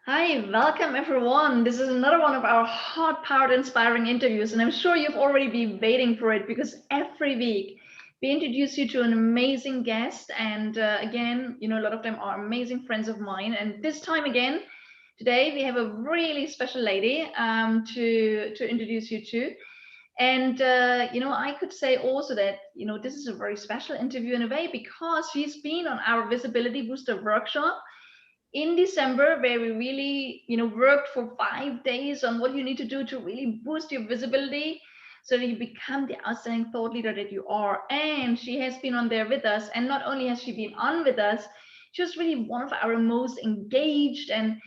Hi, welcome everyone. This is another one of our heart-powered inspiring interviews, and I'm sure you've already been waiting for it because every week we introduce you to an amazing guest. And again, a lot of them are amazing friends of mine. And this time again, today we have a really special lady to introduce you to. And I could say also that this is a very special interview in a way because she's been on our Visibility Booster workshop in December, where we really, worked for 5 days on what you need to do to really boost your visibility so that you become the outstanding thought leader that you are. And she has been on there with us. And not only has she been on with us, she was really one of our most engaged and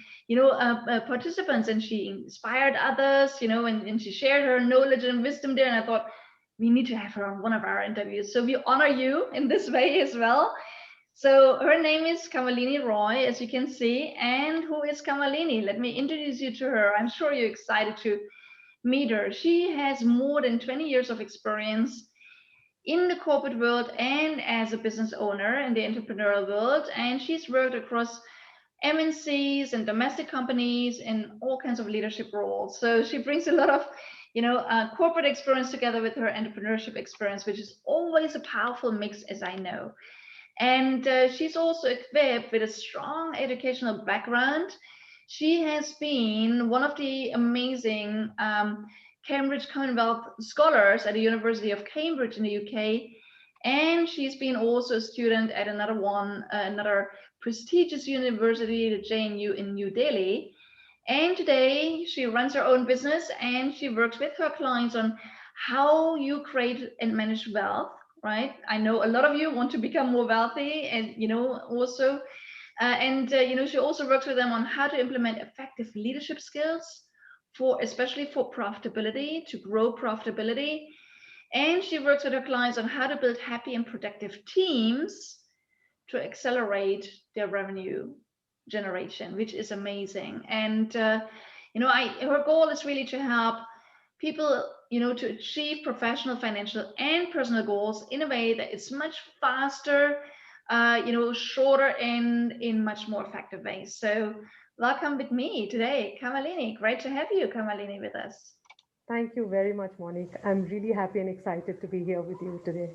participants, and she inspired others, and she shared her knowledge and wisdom there. And I thought we need to have her on one of our interviews. So we honor you in this way as well. So her name is Kamalini Roy, as you can see. And who is Kamalini? Let me introduce you to her. I'm sure you're excited to meet her. She has more than 20 years of experience in the corporate world and as a business owner in the entrepreneurial world. And she's worked across MNCs and domestic companies in all kinds of leadership roles. So she brings a lot of corporate experience together with her entrepreneurship experience, which is always a powerful mix, as I know. And she's also equipped with a strong educational background. She has been one of the amazing Cambridge Commonwealth scholars at the University of Cambridge in the UK. And she's been also a student at another prestigious university, the JNU in New Delhi. And today she runs her own business and she works with her clients on how you create and manage wealth, right? I know a lot of you want to become more wealthy, and also she also works with them on how to implement effective leadership skills for, especially for profitability, to grow profitability. And she works with her clients on how to build happy and productive teams to accelerate their revenue generation, which is amazing. And her goal is really to help people, to achieve professional, financial, and personal goals in a way that is much faster, shorter, and in much more effective ways. So, welcome with me today, Kamalini. Great to have you, Kamalini, with us. Thank you very much, Monique. I'm really happy and excited to be here with you today.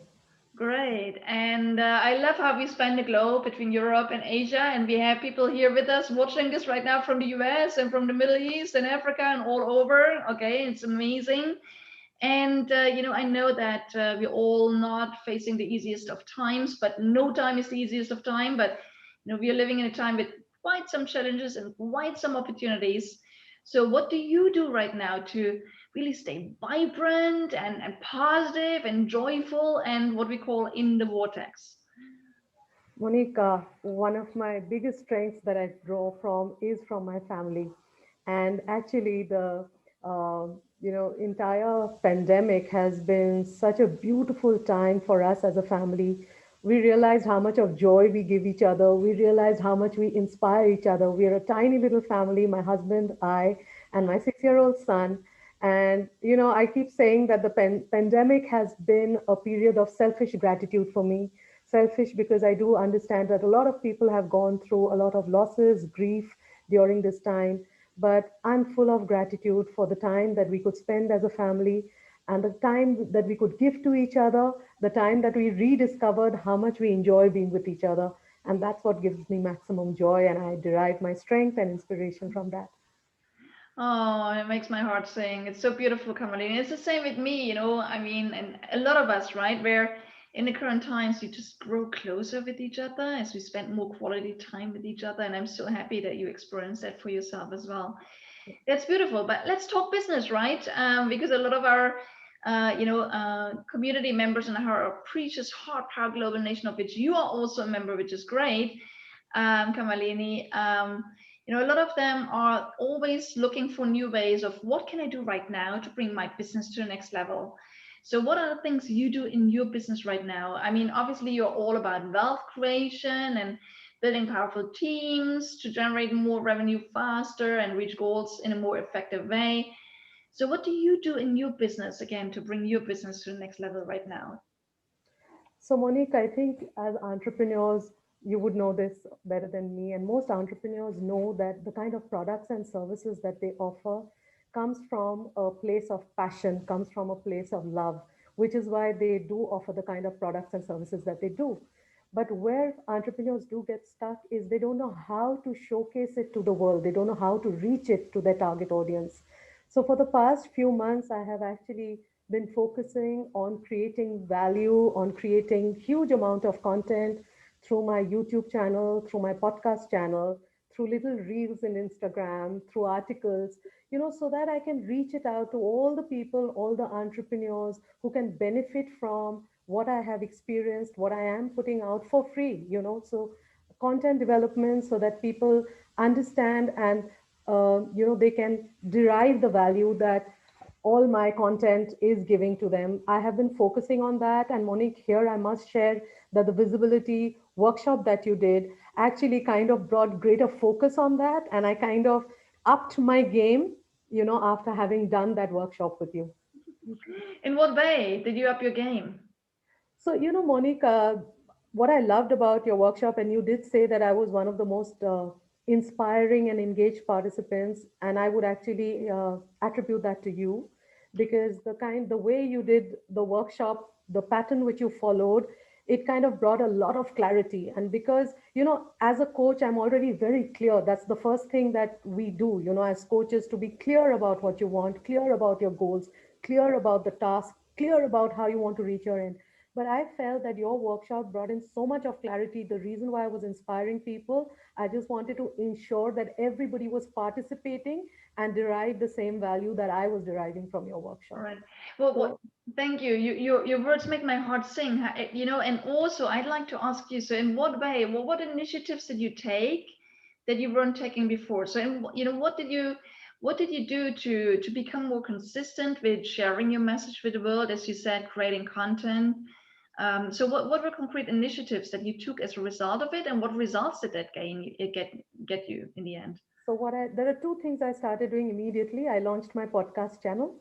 Great. And I love how we span the globe between Europe and Asia. And we have people here with us watching this right now from the US and from the Middle East and Africa and all over. Okay, it's amazing. And, I know that we're all not facing the easiest of times, but no time is the easiest of time. But, we are living in a time with quite some challenges and quite some opportunities. So, what do you do right now to really stay vibrant and positive and joyful and what we call in the vortex? Monique, one of my biggest strengths that I draw from is from my family. And actually, the entire pandemic has been such a beautiful time for us as a family. We realized how much of joy we give each other. We realized how much we inspire each other. We are a tiny little family, my husband, I, and my 6-year-old son. And, I keep saying that the pandemic has been a period of selfish gratitude for me. Selfish because I do understand that a lot of people have gone through a lot of losses, grief during this time. But I'm full of gratitude for the time that we could spend as a family and the time that we could give to each other, the time that we rediscovered how much we enjoy being with each other. And that's what gives me maximum joy. And I derive my strength and inspiration from that. Oh, it makes my heart sing. It's so beautiful, Kamalini. It's the same with me, I mean, and a lot of us, right? Where in the current times, you just grow closer with each other as we spend more quality time with each other. And I'm so happy that you experienced that for yourself as well. That's beautiful. But let's talk business, right? Because a lot of our, community members in our precious Heart Power Global Nation, of which you are also a member, which is great, Kamalini. A lot of them are always looking for new ways of what can I do right now to bring my business to the next level. So, what are the things you do in your business right now? I mean, obviously, you're all about wealth creation and building powerful teams to generate more revenue faster and reach goals in a more effective way. So, what do you do in your business again to bring your business to the next level right now? So, Monique, I think as entrepreneurs, you would know this better than me, and most entrepreneurs know that the kind of products and services that they offer comes from a place of passion, comes from a place of love, which is why they do offer the kind of products and services that they do. But where entrepreneurs do get stuck is they don't know how to showcase it to the world. They don't know how to reach it to their target audience. So for the past few months, I have actually been focusing on creating value, on creating huge amount of content through my YouTube channel, through my podcast channel, through little reels in Instagram, through articles, so that I can reach it out to all the people, all the entrepreneurs who can benefit from what I have experienced, what I am putting out for free. So content development so that people understand and they can derive the value that all my content is giving to them. I have been focusing on that. And Monique, here I must share that the visibility workshop that you did actually kind of brought greater focus on that. And I kind of upped my game, after having done that workshop with you. In what way did you up your game? So, Monique, what I loved about your workshop, and you did say that I was one of the most inspiring and engaged participants, and I would actually attribute that to you because the way you did the workshop, the pattern which you followed, it kind of brought a lot of clarity. And because, as a coach, I'm already very clear. That's the first thing that we do, as coaches, to be clear about what you want, clear about your goals, clear about the task, clear about how you want to reach your end. But I felt that your workshop brought in so much of clarity. The reason why I was inspiring people, I just wanted to ensure that everybody was participating and derived the same value that I was deriving from your All workshop. right. Well, what? So, Thank you. Your words make my heart sing. And also I'd like to ask you. So, in what way? Well, what initiatives did you take that you weren't taking before? So, what did you do to become more consistent with sharing your message with the world, as you said, creating content? So, what were concrete initiatives that you took as a result of it, and what results did that get you in the end? there are two things I started doing immediately. I launched my podcast channel.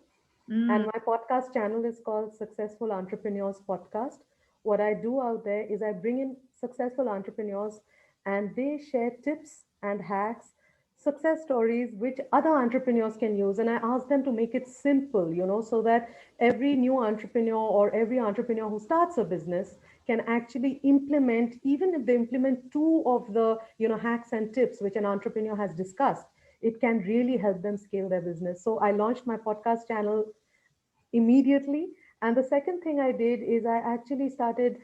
And Mm, my podcast channel is called Successful Entrepreneurs Podcast. What I do out there is I bring in successful entrepreneurs and they share tips and hacks, success stories which other entrepreneurs can use. And I ask them to make it simple, so that every new entrepreneur or every entrepreneur who starts a business can actually implement, even if they implement two of the, hacks and tips which an entrepreneur has discussed, it can really help them scale their business. So I launched my podcast channel immediately. And the second thing I did is I actually started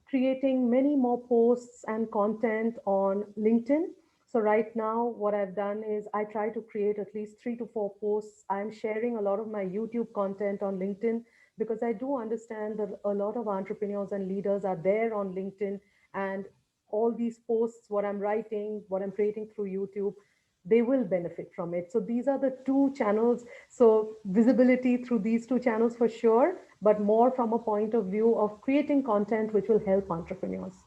creating many more posts and content on LinkedIn. So right now, what I've done is I try to create at least 3 to 4 posts. I'm sharing a lot of my YouTube content on LinkedIn because I do understand that a lot of entrepreneurs and leaders are there on LinkedIn. And all these posts, what I'm writing, what I'm creating through YouTube, they will benefit from it. So these are the two channels. So visibility through these two channels for sure, but more from a point of view of creating content which will help entrepreneurs.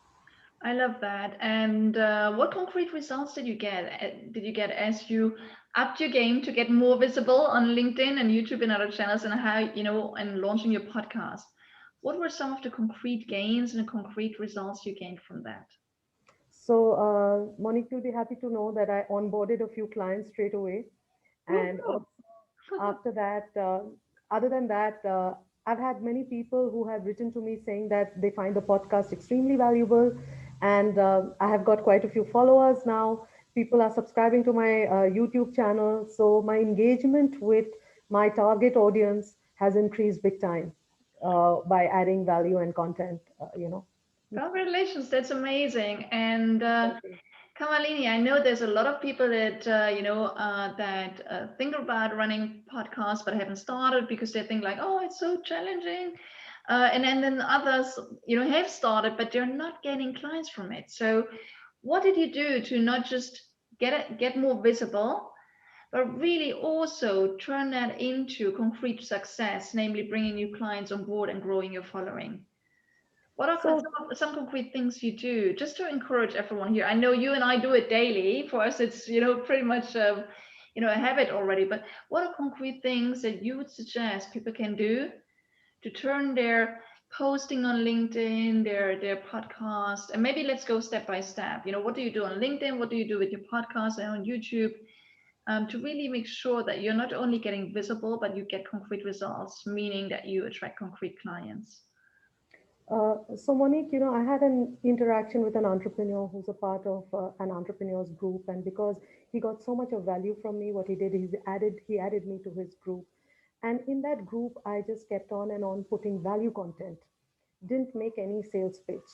I love that. And what concrete results did you get? Did you get as you upped your game to get more visible on LinkedIn and YouTube and other channels, and and launching your podcast? What were some of the concrete gains and the concrete results you gained from that? So, Monique, you'll be happy to know that I onboarded a few clients straight away. And Woohoo! after that, other than that, I've had many people who have written to me saying that they find the podcast extremely valuable. And I have got quite a few followers now. People are subscribing to my YouTube channel. So my engagement with my target audience has increased big time by adding value and content, Congratulations, that's amazing. And Thank you. Kamalini, I know there's a lot of people that think about running podcasts but haven't started because they think like, oh, it's so challenging. And then others, have started but they're not getting clients from it. So, what did you do to not just get more visible, but really also turn that into concrete success, namely bringing new clients on board and growing your following? What are So some concrete things you do just to encourage everyone here? I know you and I do it daily. For us, it's pretty much a habit already. But what are concrete things that you would suggest people can do to turn their posting on LinkedIn, their podcast, and maybe let's go step by step. What do you do on LinkedIn? What do you do with your podcast and on YouTube? To really make sure that you're not only getting visible, but you get concrete results, meaning that you attract concrete clients. So Monique, I had an interaction with an entrepreneur who's a part of an entrepreneurs group, and because he got so much of value from me, what he did is he added me to his group, and in that group, I just kept on and on putting value content. Didn't make any sales pitch.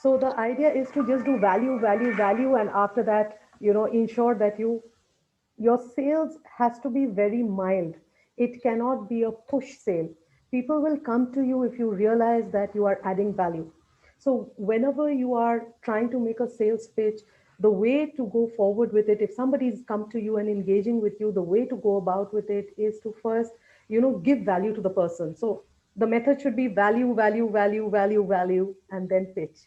So the idea is to just do value, value, value, and after that, ensure that your sales has to be very mild. It cannot be a push sale. People will come to you if you realize that you are adding value. So whenever you are trying to make a sales pitch, the way to go forward with it, if somebody's come to you and engaging with you, the way to go about with it is to first give value to the person. So the method should be value, value, value, value, value, and then pitch.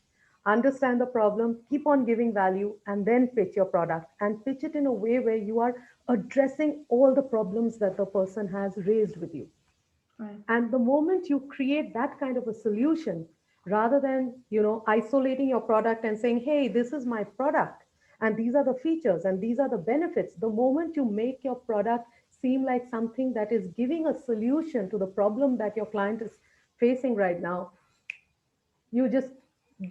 Understand the problem, keep on giving value, and then pitch your product, and pitch it in a way where you are addressing all the problems that the person has raised with you. Right. And the moment you create that kind of a solution, rather than isolating your product and saying, hey, this is my product and these are the features and these are the benefits, the moment you make your product seem like something that is giving a solution to the problem that your client is facing right now, you just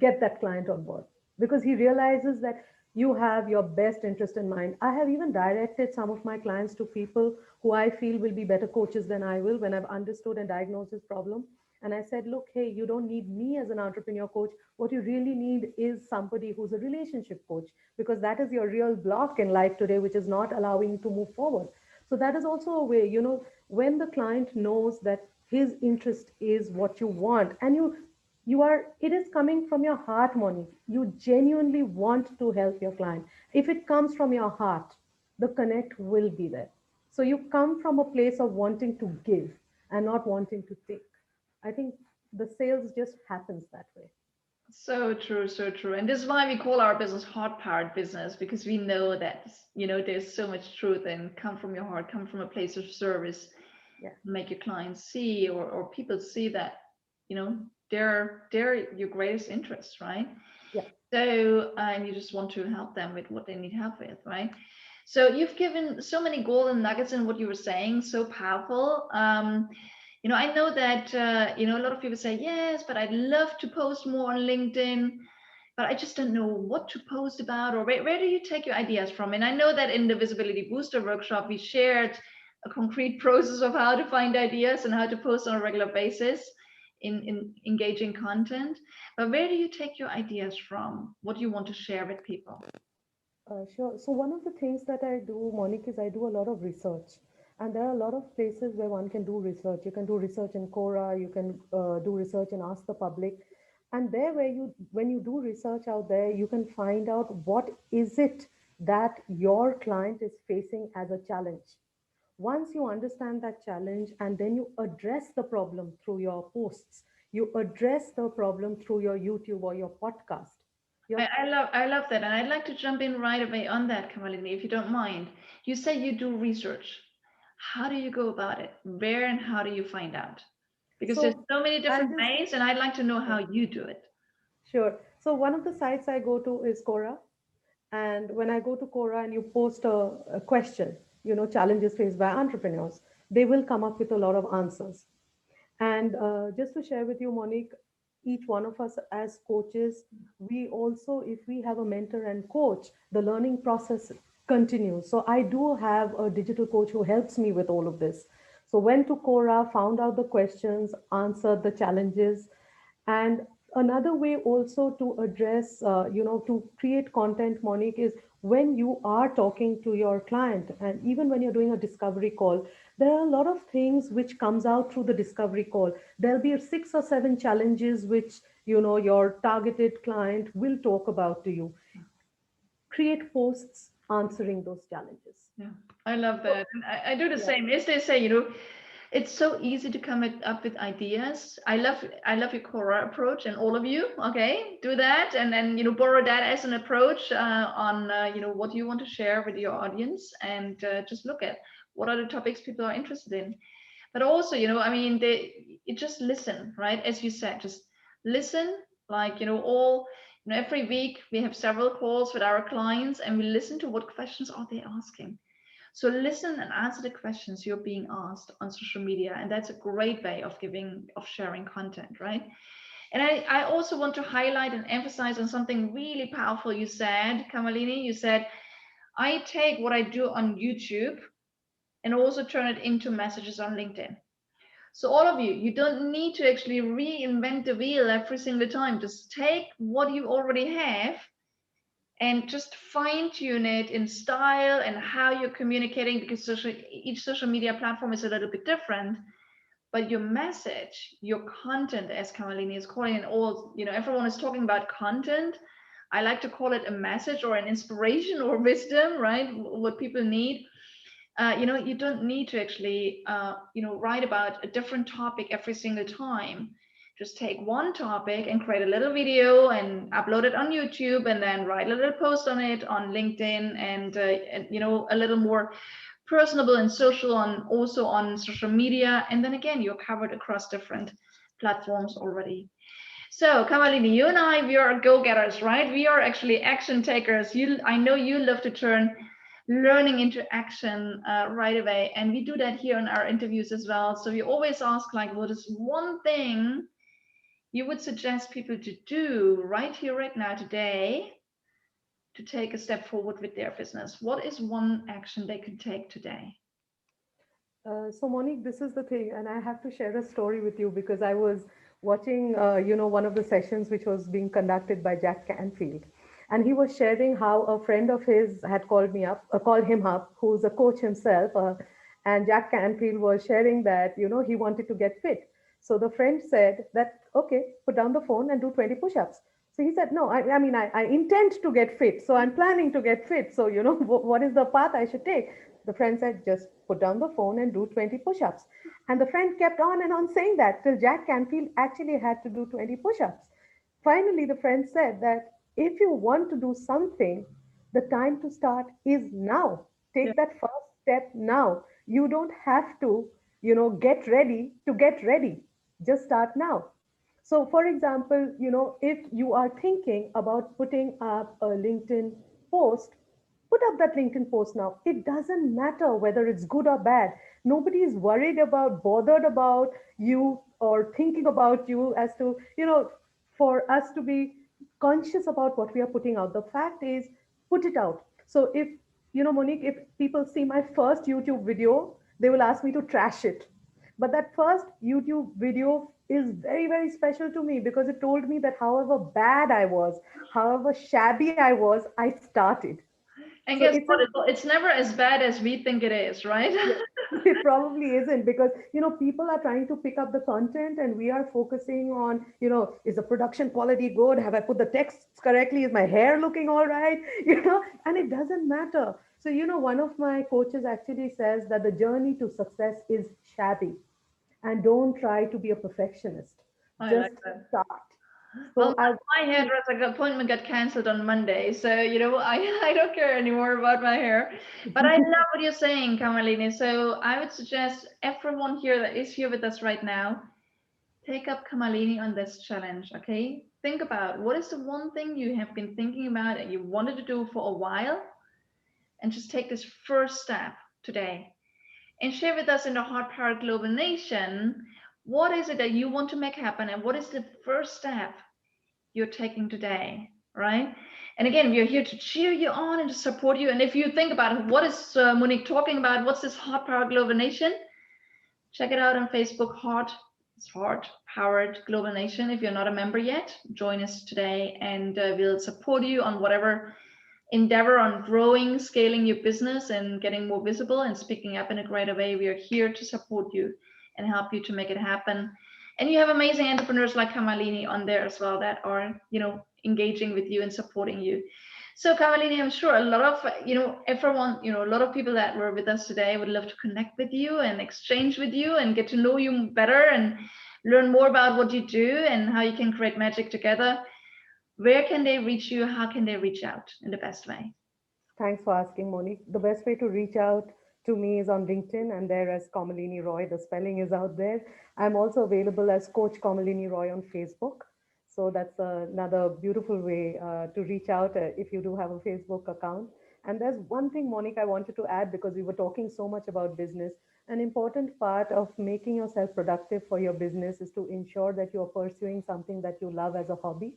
get that client on board because he realizes that you have your best interest in mind. I have even directed some of my clients to people who I feel will be better coaches than I will when I've understood and diagnosed his problem. And I said, look, hey, you don't need me as an entrepreneur coach. What you really need is somebody who's a relationship coach, because that is your real block in life today, which is not allowing you to move forward. So that is also a way, when the client knows that his interest is what you want, and it is coming from your heart, Monique. You genuinely want to help your client. If it comes from your heart, the connect will be there. So you come from a place of wanting to give and not wanting to take. I think the sales just happens that way. So true, so true. And this is why we call our business heart powered business, because we know that, there's so much truth and come from your heart, come from a place of service, Yeah. make your clients see, or people see that, you know, they're your greatest interest, right? Yeah. So, and you just want to help them with what they need help with, right? So you've given so many golden nuggets in what you were saying, so powerful. I know that a lot of people say yes, but I'd love to post more on LinkedIn, but I just don't know what to post about, or where do you take your ideas from? And I know that in the Visibility Booster workshop, we shared a concrete process of how to find ideas and how to post on a regular basis in engaging content. But where do you take your ideas from? What do you want to share with people? Sure. So one of the things that I do, Monique, is I do a lot of research. And there are a lot of places where one can do research. You can do research in Quora, you can do research and Ask the Public. And there when you do research out there, you can find out what is it that your client is facing as a challenge. Once you understand that challenge and then you address the problem through your posts, you address the problem through your YouTube or your podcast. Your I love that, and I'd like to jump in right away on that, Kamalini, if you don't mind. You say you do research. How do you go about it? Where and how do you find out? Because there's so so many I'll different just ways, and I'd like to know how you do it. Sure. So one of the sites I go to is Quora. And when I go to Quora and you post a question, challenges faced by entrepreneurs, they will come up with a lot of answers. And just to share with you, Monique, each one of us as coaches, we also, if we have a mentor and coach, the learning process continues. So I do have a digital coach who helps me with all of this. So went to Quora, found out the questions, answered the challenges, and another way also to address, to create content, Monique, is when you are talking to your client and even when you're doing a discovery call, there are a lot of things which comes out through the discovery call. There'll be 6 or 7 challenges which, your targeted client will talk about to you. Create posts answering those challenges. Yeah, I love So, that. And I do the yeah. same. As they say, it's so easy to come up with ideas. I love your Quora approach, and all of you. Okay, do that, and then borrow that as an approach on what you want to share with your audience, and just look at what are the topics people are interested in. But also, I mean, you just listen, right? As you said, just listen. Like, every week we have several calls with our clients, and we listen to what questions are they asking. So listen and answer the questions you're being asked on social media, and that's a great way of sharing content, right? And I also want to highlight and emphasize on something really powerful you said, Kamalini. You said, I take what I do on YouTube and also turn it into messages on LinkedIn. So all of you don't need to actually reinvent the wheel every single time. Just take what you already have and just fine tune it in style and how you're communicating, because each social media platform is a little bit different. But your message, your content, as Kamalini is calling it, everyone is talking about content. I like to call it a message or an inspiration or wisdom, right? What people need. You don't need to actually, write about a different topic every single time. Just take one topic and create a little video and upload it on YouTube, and then write a little post on it on LinkedIn, and a little more personable and social on also on social media. And then again, you're covered across different platforms already. So Kamalini, you and I, we are go-getters, right? We are actually action takers. I know you love to turn learning into action right away, and we do that here in our interviews as well. So we always ask, like, what is one thing you would suggest people to do right here, right now, today, to take a step forward with their business? What is one action they can take today? So Monique, this is the thing, and I have to share a story with you because I was watching, one of the sessions which was being conducted by Jack Canfield, and he was sharing how a friend of his had called him up, who's a coach himself, and Jack Canfield was sharing that he wanted to get fit. So the friend said that, okay, put down the phone and do 20 push-ups. So he said, no, I mean, I intend to get fit. So I'm planning to get fit. So, what is the path I should take? The friend said, just put down the phone and do 20 push ups. And the friend kept on and on saying that till Jack Canfield actually had to do 20 push ups. Finally, the friend said that if you want to do something, the time to start is now. Yeah. Take that first step now. You don't have to, get ready to get ready. Just start now. So, for example, if you are thinking about putting up a LinkedIn post, put up that LinkedIn post now. It doesn't matter whether it's good or bad. Nobody is bothered about you or thinking about you as to, for us to be conscious about what we are putting out. The fact is, put it out. So if, Monique, if people see my first YouTube video, they will ask me to trash it. But that first YouTube video is very, very special to me because it told me that however bad I was, however shabby I was, I started. And So guess it's a what? It's never as bad as we think it is, right? yeah, it probably isn't because people are trying to pick up the content and we are focusing on is the production quality good? Have I put the texts correctly? Is my hair looking all right? And it doesn't matter. So one of my coaches actually says that the journey to success is shabby, and don't try to be a perfectionist. I like Just that. start. Well, So I my hairdresser appointment got canceled on Monday, so I don't care anymore about my hair. But I love what you're saying, Kamalini. So I would suggest everyone here that is here with us right now, take up Kamalini on this challenge. Okay, think about what is the one thing you have been thinking about and you wanted to do for a while, and just take this first step today and share with us in the Heart Power Global Nation. What is it that you want to make happen, and what is the first step you're taking today, right? And again, we are here to cheer you on and to support you. And if you think about it, what is Monique talking about? What's this Heart Power Global Nation? Check it out on Facebook. It's Heart Powered Global Nation. If you're not a member yet, join us today, and we'll support you on whatever endeavor on growing, scaling your business, and getting more visible and speaking up in a greater way. We are here to support you and help you to make it happen. And you have amazing entrepreneurs like Kamalini on there as well that are, engaging with you and supporting you. So Kamalini, I'm sure a lot of, everyone, a lot of people that were with us today would love to connect with you and exchange with you and get to know you better and learn more about what you do and how you can create magic together. Where can they reach you? How can they reach out in the best way? Thanks for asking, Monique. The best way to reach out to me is on LinkedIn, and there as Kamalini Roy. The spelling is out there. I'm also available as Coach Kamalini Roy on Facebook. So that's another beautiful way to reach out if you do have a Facebook account. And there's one thing, Monique, I wanted to add because we were talking so much about business. An important part of making yourself productive for your business is to ensure that you're pursuing something that you love as a hobby.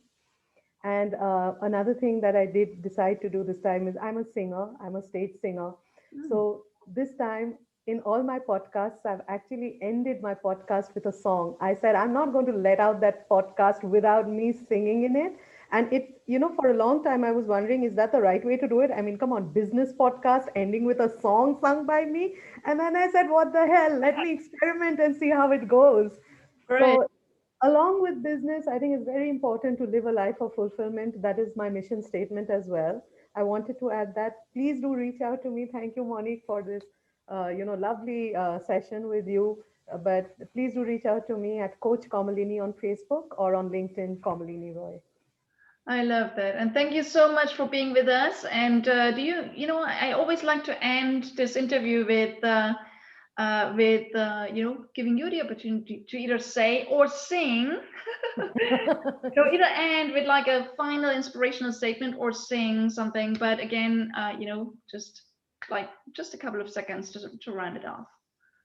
And another thing that I did decide to do this time is I'm a singer, I'm a stage singer. Mm. So this time, in all my podcasts, I've actually ended my podcast with a song. I said, I'm not going to let out that podcast without me singing in it. And for a long time, I was wondering, is that the right way to do it? I mean, come on, business podcast ending with a song sung by me. And then I said, what the hell? Let me experiment and see how it goes. Great. So along with business, I think it's very important to live a life of fulfillment. That is my mission statement as well. I wanted to add that. Please do reach out to me. Thank you, Monique, for this, lovely session with you. But please do reach out to me at Coach Kamalini on Facebook or on LinkedIn, Kamalini Roy. I love that. And thank you so much for being with us. And I always like to end this interview with giving you the opportunity to either say or sing. So either end with like a final inspirational statement or sing something. But again, just a couple of seconds to round it off.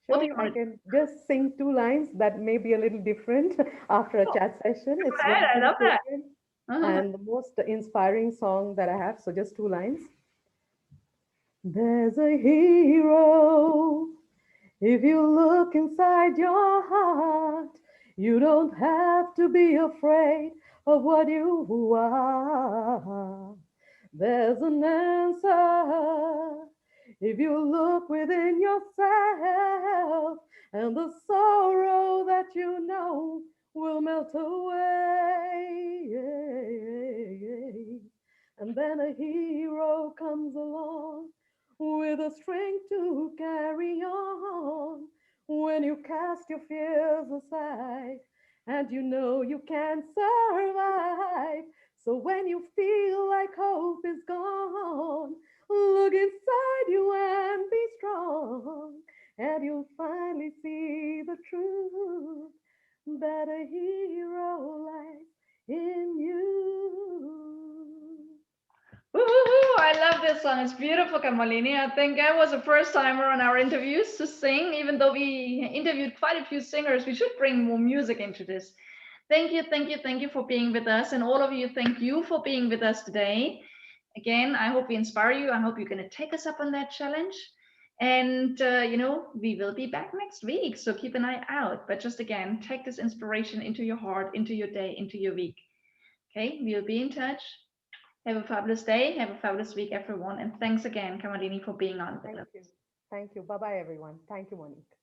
What do you Sure, I want to can just sing two lines that may be a little different after a do? chat session. Go It's ahead. one I piece love that. different Uh-huh. and the most inspiring song that I have. So just two lines. There's a hero. If you look inside your heart, you don't have to be afraid of what you are. There's an answer if you look within yourself, and the sorrow that you know will melt away. And then a hero comes along with the strength to carry on when you cast your fears aside and you know you can survive. So when you feel like hope is gone, look inside you and be strong, and you'll finally see the truth that a hero lies in you. Woohoo! I love this song. It's beautiful, Kamalini. I think I was a first timer on our interviews to sing. Even though we interviewed quite a few singers, we should bring more music into this. Thank you, thank you, thank you for being with us. And all of you, thank you for being with us today. Again, I hope we inspire you. I hope you're going to take us up on that challenge. And, we will be back next week. So keep an eye out. But just again, take this inspiration into your heart, into your day, into your week. Okay, we'll be in touch. Have a fabulous day. Have a fabulous week, everyone. And thanks again, Kamalini, for being on with Thank us. you. Thank you. Bye bye, everyone. Thank you, Monique.